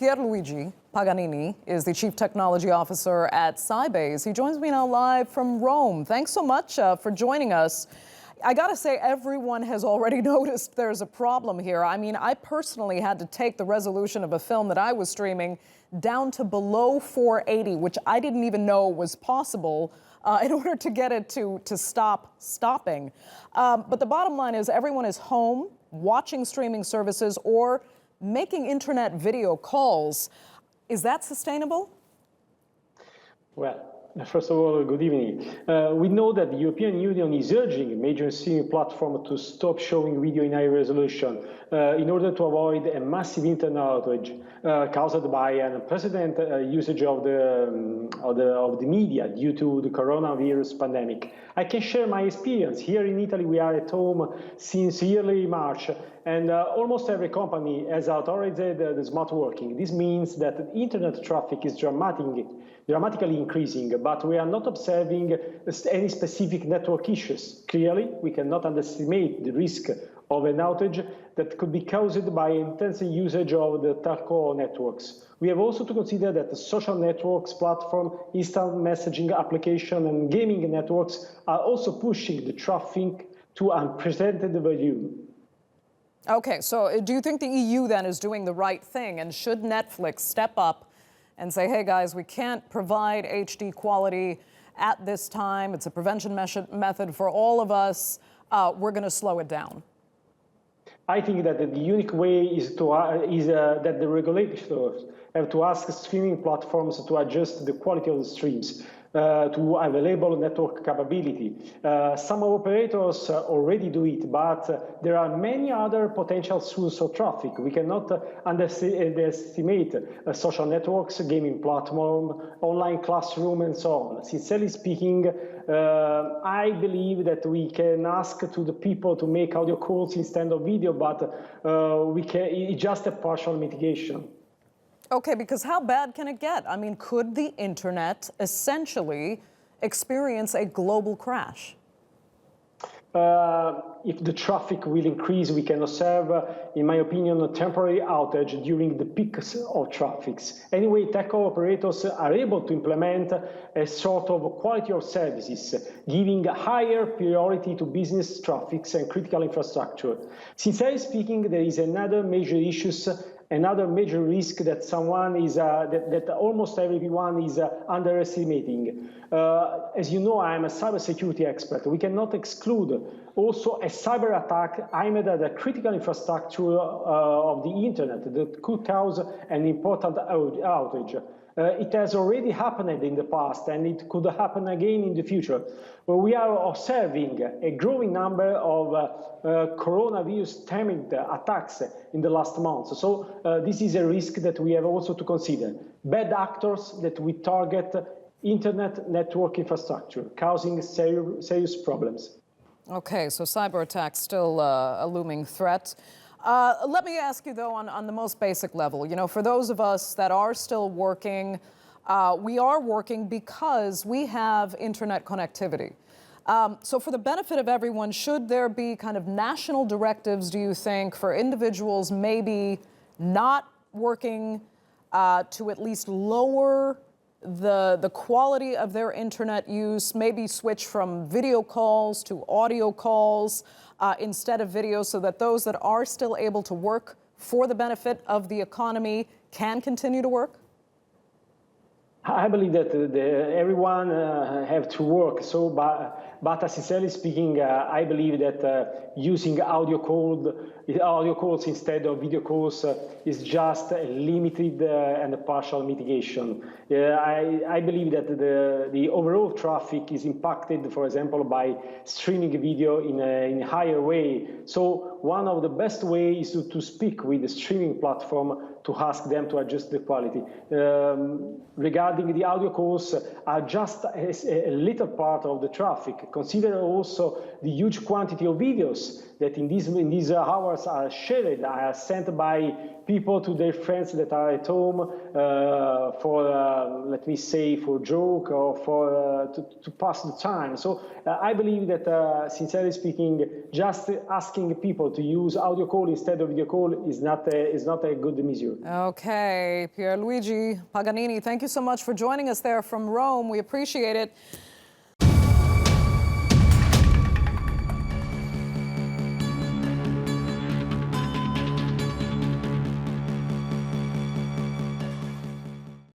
Pierluigi Paganini is the Chief Technology Officer at Cybaze. He joins me now live from Rome. Thanks so much for joining us. I gotta say, everyone has already noticed there's a problem here. I mean, I personally had to take the resolution of a film that I was streaming down to below 480, which I didn't even know was possible in order to get it to stop stopping. But the bottom line is everyone is home, watching streaming services, or making internet video calls. Is that sustainable? Well, first of all, good evening. We know that the European Union is urging major streaming platforms to stop showing video in high resolution in order to avoid a massive internet outage caused by an unprecedented usage of the media due to the coronavirus pandemic. I can share my experience. Here in Italy, we are at home since early March, and almost every company has authorized the smart working. This means that internet traffic is dramatically increasing, but we are not observing any specific network issues. Clearly, we cannot underestimate the risk of an outage that could be caused by intensive usage of the telco networks. We have also to consider that the social networks platform, instant messaging application, and gaming networks are also pushing the traffic to unprecedented volume. Okay, so do you think the EU then is doing the right thing, and should Netflix step up and say, hey guys, we can't provide HD quality at this time, it's a prevention method for all of us, we're going to slow it down? I think that the unique way is that the regulators have to ask streaming platforms to adjust the quality of the streams to available network capability. Some operators already do it, but there are many other potential sources of traffic. We cannot underestimate social networks, gaming platform, online classroom, and so on. Sincerely speaking, I believe that we can ask to the people to make audio calls instead of video, but it's just a partial mitigation. Okay, because how bad can it get? I mean, could the internet essentially experience a global crash? If the traffic will increase, we can observe, in my opinion, a temporary outage during the peaks of traffic. Anyway, telco operators are able to implement a sort of quality of services, giving higher priority to business traffic and critical infrastructure. Sincerely speaking, there is another major issue. Another major risk that that almost everyone is underestimating. As you know, I am a cybersecurity expert. We cannot exclude also a cyber attack aimed at the critical infrastructure of the internet that could cause an important outage. It has already happened in the past, and it could happen again in the future. We are observing a growing number of coronavirus-stemming attacks in the last months. So this is a risk that we have also to consider. Bad actors that we target internet network infrastructure, causing serious problems. Okay, so cyber attacks still a looming threat. Let me ask you, though, on the most basic level, you know, for those of us that are still working, we are working because we have internet connectivity. So for the benefit of everyone, should there be kind of national directives, do you think, for individuals maybe not working to at least lower the quality of their internet use, maybe switch from video calls to audio calls instead of video, so that those that are still able to work for the benefit of the economy can continue to work? I believe that everyone have to work. So, but sincerely speaking, I believe that using audio calls instead of video calls is just a limited and a partial mitigation. I believe that the overall traffic is impacted, for example, by streaming video in a higher way. So one of the best ways is to speak with the streaming platform to ask them to adjust the quality. Regarding the audio calls, are just a little part of the traffic. Consider also the huge quantity of videos that in these hours are shared, are sent by people to their friends that are at home for, let me say, for joke or for to pass the time. So I believe that, sincerely speaking, just asking people to use audio call instead of video call is not a good measure. Okay, Pierluigi Paganini, thank you so much for joining us there from Rome. We appreciate it.